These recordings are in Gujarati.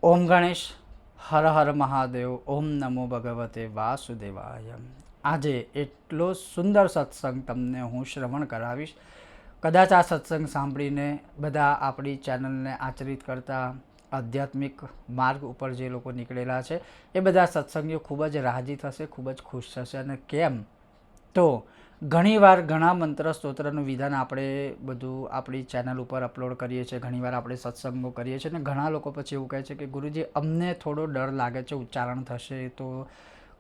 ઓમ ગણેશ, હર હર મહાદેવ, ઓમ નમો ભગવતે વાસુદેવાય. આજે એટલો સુંદર સત્સંગ તમને હું શ્રવણ કરાવીશ. કદાચ આ સત્સંગ સાંભળીને બધા આપણી ચેનલને આચરિત કરતા આધ્યાત્મિક માર્ગ ઉપર જે લોકો નીકળેલા છે એ બધા સત્સંગીઓ ખૂબ જ રાજી થશે, ખૂબ જ ખુશ થશે. અને કેમ તો ઘણીવાર ઘણા મંત્ર સ્તોત્રનું વિધાન આપણે બધું આપણી ચેનલ ઉપર અપલોડ કરીએ છીએ, ઘણીવાર આપણે સત્સંગો કરીએ છીએ અને ઘણા લોકો પછી એવું કહે છે કે ગુરુજી અમને થોડો ડર લાગે છે, ઉચ્ચારણ થશે તો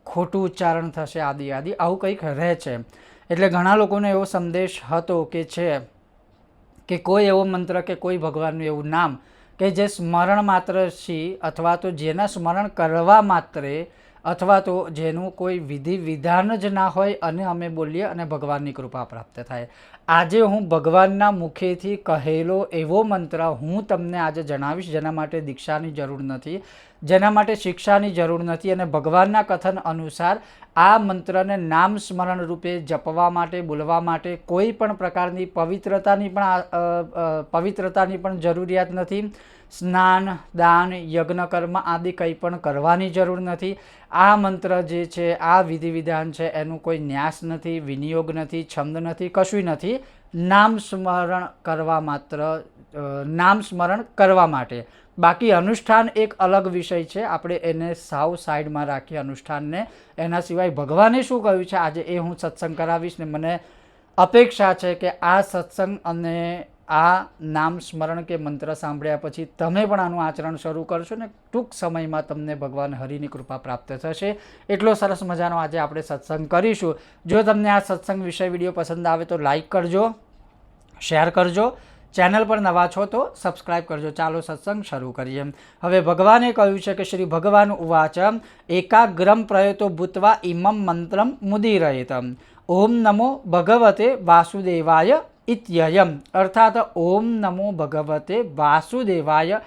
ખોટું ઉચ્ચારણ થશે, આદિ આવું કંઈક રહે છે. એટલે ઘણા લોકોનો એવો સંદેશ હતો કે કોઈ એવો મંત્ર કે કોઈ ભગવાનનું એવું નામ કે જે સ્મરણ માત્રથી અથવા તો જેના સ્મરણ કરવા માત્રે અથવા તો જેનું કોઈ વિધિ વિધાન જ ના હોય અને અમે બોલીએ અને ભગવાનની કૃપા પ્રાપ્ત થાય. આજે હું ભગવાનના મુખેથી કહેલો એવો મંત્ર હું તમને આજે જણાવીશ, જેના માટે દીક્ષાની જરૂર નથી, જેના માટે શિક્ષાની જરૂર નથી અને ભગવાનના કથન અનુસાર આ મંત્રને નામ સ્મરણ રૂપે જપવા માટે, બોલવા માટે કોઈ પણ પ્રકારની પવિત્રતાની પણ જરૂરિયાત નથી. સ્નાન, દાન, યજ્ઞ, કર્મ આદિ કંઈ પણ કરવાની જરૂર નથી. આ મંત્ર જે છે, આ વિધિ વિધાન છે, એનું કોઈ ન્યાસ નથી, વિનિયોગ નથી, છંદ નથી, કશું નથી. નામ સ્મરણ કરવા માટે. બાકી અનુષ્ઠાન એક અલગ વિષય છે, આપણે એને સાવ સાઈડમાં રાખીએ અનુષ્ઠાનને. એના સિવાય ભગવાને શું કહ્યું છે આજે એ હું સત્સંગ કરાવીશ ને મને અપેક્ષા છે કે આ સત્સંગ અને આ નામ સ્મરણ કે મંત્ર સાંભળ્યા પછી તમે પણ આનું આચરણ શરૂ કરશો ને ટૂંક સમયમાં તમને ભગવાન હરિની કૃપા પ્રાપ્ત થશે. એટલો સરસ મજાનો આજે આપણે સત્સંગ કરીશું. જો તમને આ સત્સંગ વિષય વિડીયો પસંદ આવે તો લાઈક કરજો, શેર કરજો, ચેનલ પર નવા છો તો સબસ્ક્રાઈબ કરજો. ચાલો સત્સંગ શરૂ કરીએ. હવે ભગવાને કહ્યું છે કે શ્રી ભગવાન ઉવાચ એકાગ્રમ પ્રયતો ભૂત્વા ઇમમ મંત્રમ મુદીરયેતમ ઓમ નમો ભગવતે વાસુદેવાય ઇત્યયમ. અર્થાત ઓમ નમો ભગવતે વાસુદેવાય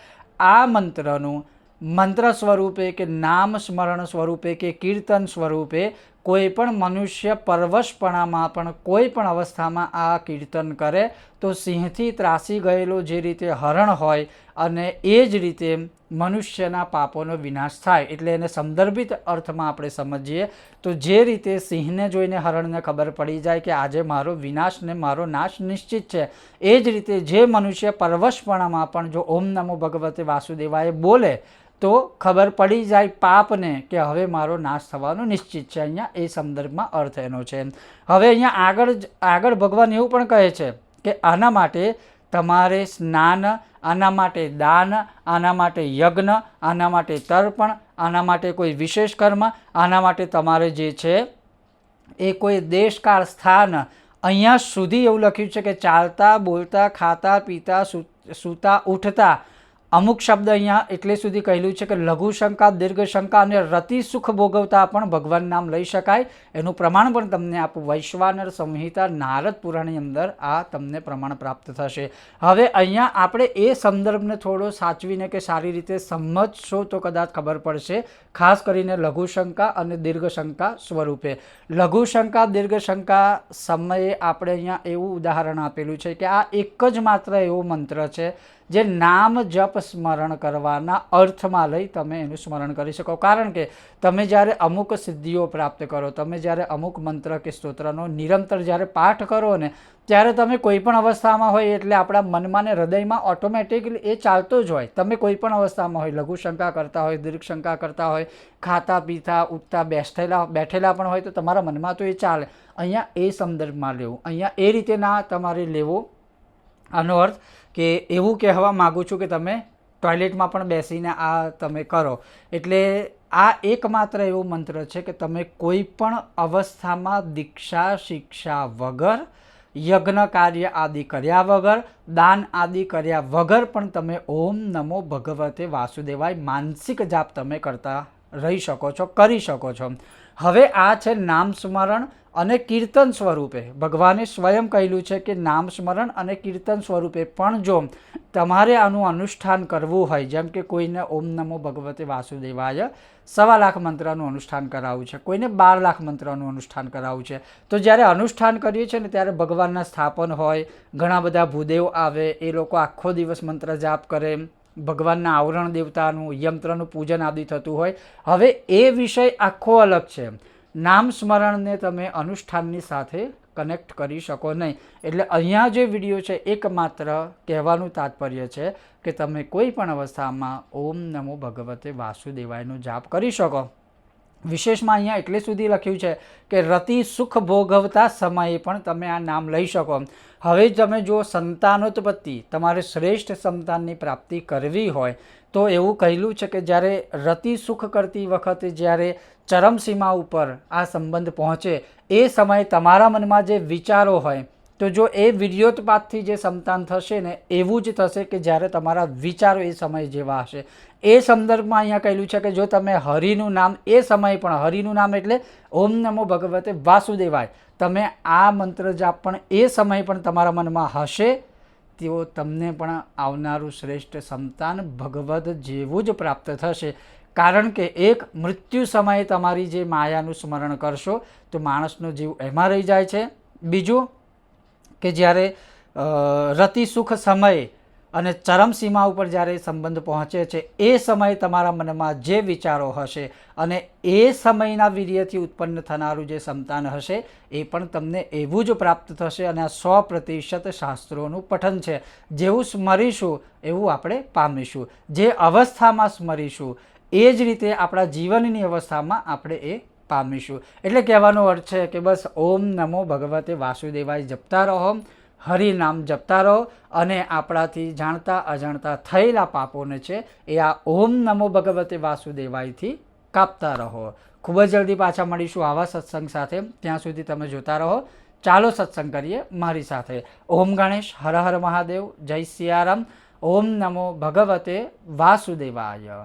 આ મંત્રનું મંત્ર સ્વરૂપે કે નામ સ્મરણ સ્વરૂપે કે કીર્તન સ્વરૂપે કોઈ પણ મનુષ્ય પરવશપણામાં પણ કોઈ પણ અવસ્થામાં આ કીર્તન કરે તો સિંહથી ત્રાસી ગયેલો જે રીતે હરણ હોય અને એ જ રીતે મનુષ્યના પાપોનો વિનાશ થાય. એટલે એને સંદર્ભિત અર્થમાં આપણે સમજીએ તો જે રીતે સિંહને જોઈને હરણને ખબર પડી જાય કે આજે મારો વિનાશ ને મારો નાશ નિશ્ચિત છે, એ જ રીતે જે મનુષ્ય પરવશપણામાં પણ જો ઓમ નમો ભગવતે વાસુદેવાય બોલે તો ખબર પડી જાય પાપને કે હવે મારો નાશ થવાનો નિશ્ચિત છે. અહીંયા એ સંદર્ભમાં અર્થ એનો છે. હવે અહીંયા આગળ ભગવાન એવું પણ કહે છે કે આના માટે તમારે સ્નાન, આના માટે દાન, આના માટે યજ્ઞ, આના માટે તર્પણ, આના માટે કોઈ વિશેષ કર્મ, આના માટે તમારે જે છે એ કોઈ દેશકાળ સ્થાન. અહીંયા સુધી એવું લખ્યું છે કે ચાલતા, બોલતા, ખાતા, પીતા, સૂતા, ઉઠતા અમુક શબ્દ અહીંયા એટલે સુધી કહેલું છે કે લઘુ શંકા, દીર્ઘ શંકા અને રતિ સુખ ભોગવતા પણ ભગવાન નામ લઈ શકાય. એનું પ્રમાણ પણ તમને આપું. વૈશ્વાનર સંહિતા નારદ પુરાણની અંદર આ તમને પ્રમાણ પ્રાપ્ત થશે. હવે અહીંયા આપણે એ સંદર્ભને થોડો સાચવીને કે સારી રીતે સમજશો તો કદાચ ખબર પડશે. ખાસ કરીને લઘુ શંકા અને દીર્ઘ શંકા સ્વરૂપે. લઘુ શંકા, દીર્ઘ શંકા સમયે આપણે અહીંયા એવું ઉદાહરણ આપેલું છે કે આ એક જ માત્ર એવો મંત્ર છે જે નામ જપ સ્મરણ કરવાના અર્થમાં લઈ તમે એનું સ્મરણ કરી શકો. કારણ કે તમે જ્યારે અમુક સિદ્ધિઓ પ્રાપ્ત કરો, તમે જ્યારે અમુક મંત્ર કે સ્તોત્રનો નિરંતર જ્યારે પાઠ કરો ને ત્યારે તમે કોઈ પણ અવસ્થામાં હોય એટલે આપણા મનમાં ને હૃદયમાં ઓટોમેટિકલી એ ચાલતો જ હોય. તમે કોઈ પણ અવસ્થામાં હોય, લઘુ શંકા કરતા હોય, દીર્ઘ શંકા કરતા હોય, ખાતા પીતા ઉઠતા બેઠેલા પણ હોય તો તમારા મનમાં તો એ ચાલે. અહીંયા એ સંદર્ભમાં લેવું, અહીંયા એ રીતે ના તમારે લેવો. આનો અર્થ કે એવું કહેવા માગું છું કે તમે ટોયલેટમાં પણ બેસીને આ તમે કરો. એટલે આ એકમાત્ર એવો મંત્ર છે કે તમે કોઈ પણ અવસ્થામાં દીક્ષા શિક્ષા વગર, યજ્ઞ કાર્ય આદિ કર્યા વગર, દાન આદિ કર્યા વગર પણ તમે ઓમ નમો ભગવતે વાસુદેવાય માનસિક જાપ તમે કરતા રહી શકો છો, કરી શકો છો. હવે આ છે નામ સ્મરણ અને કીર્તન સ્વરૂપે. ભગવાને સ્વયં કહેલું છે કે નામ સ્મરણ અને કીર્તન સ્વરૂપે પણ જો તમારે આનું અનુષ્ઠાન કરવું હોય, જેમ કે કોઈને ઓમ નમો ભગવતે વાસુદેવાય 1.25 લાખ મંત્રનું અનુષ્ઠાન કરાવવું છે, કોઈને 12 લાખ મંત્રનું અનુષ્ઠાન કરાવવું છે, તો જ્યારે અનુષ્ઠાન કરીએ છીએ ને ત્યારે ભગવાનના સ્થાપન હોય, ઘણા બધા ભૂદેવ આવે, એ લોકો આખો દિવસ મંત્ર જાપ કરે, ભગવાનના આવરણ દેવતાનું યંત્રનું પૂજન આદિ થતું હોય. હવે એ વિષય આખો અલગ છે. નામ સ્મરણને તમે અનુષ્ઠાનની સાથે કનેક્ટ કરી શકો નહીં. એટલે અહીંયા જે વિડીયો છે એકમાત્ર કહેવાનું તાત્પર્ય છે કે તમે કોઈ પણ અવસ્થામાં ઓમ નમો ભગવતે વાસુદેવાયનો જાપ કરી શકો. વિશેષમાં અહીંયા એટલે સુધી લખ્યું છે કે રતિ સુખ ભોગવતા સમયે પણ તમે આ નામ લઈ શકો. હવે તમે જો સંતાનોત્પત્તિ, તમારે શ્રેષ્ઠ સંતાનની પ્રાપ્તિ કરવી હોય તો એવું કહેલું છે કે જ્યારે રતિ સુખ કરતી વખતે જ્યારે ચરમસીમા ઉપર આ સંબંધ પહોંચે એ સમયે તમારા મનમાં જે વિચારો હોય તો જો એ વીર્યોત્પાતથી જે સંતાન થશે ને એવું જ થશે કે જ્યારે તમારા વિચારો એ સમય જેવા હશે. એ સંદર્ભમાં અહીંયા કહેલું છે કે જો તમે હરિનું નામ એ સમયે પણ, હરિનું નામ એટલે ઓમ નમો ભગવતે વાસુદેવાય, તમે આ મંત્ર જાપ પણ એ સમયે પણ તમારા મનમાં હશે તેઓ તમને પણ આવનારું શ્રેષ્ઠ સંતાન ભગવદ જેવું જ પ્રાપ્ત થશે. કારણ કે એક મૃત્યુ સમયે તમારી જે માયાનું સ્મરણ કરશો તો માણસનો જીવ એમાં રહી જાય છે. બીજું કે જ્યારે રતિ સુખ સમયે અને ચરમસીમા ઉપર જ્યારે સંબંધ પહોંચે છે એ સમયે તમારા મનમાં જે વિચારો હશે અને એ સમયના વીર્યથી ઉત્પન્ન થનારું જે સંતાન હશે એ પણ તમને એવું જ પ્રાપ્ત થશે. અને આ 100% શાસ્ત્રોનું પઠન છે. જેવું સ્મરીશું એવું આપણે પામીશું. જે અવસ્થામાં સ્મરીશું એ જ રીતે આપણા જીવનની અવસ્થામાં આપણે એ પામીશું. એટલે કહેવાનો અર્થ છે કે બસ ઓમ નમો ભગવતે વાસુદેવાય જપતા રહો, હરિનામ જપતા રહો અને આપણાથી જાણતા અજાણતા થયેલા પાપોને છે એ આ ઓમ નમો ભગવતે વાસુદેવાયથી કાપતા રહો. ખૂબ જ જલ્દી પાછા મળીશું આવા સત્સંગ સાથે. ત્યાં સુધી તમે જોતા રહો. ચાલો સત્સંગ કરીએ મારી સાથે. ઓમ ગણેશ, હર હર મહાદેવ, જય સિયારામ. ઓમ નમો ભગવતે વાસુદેવાય.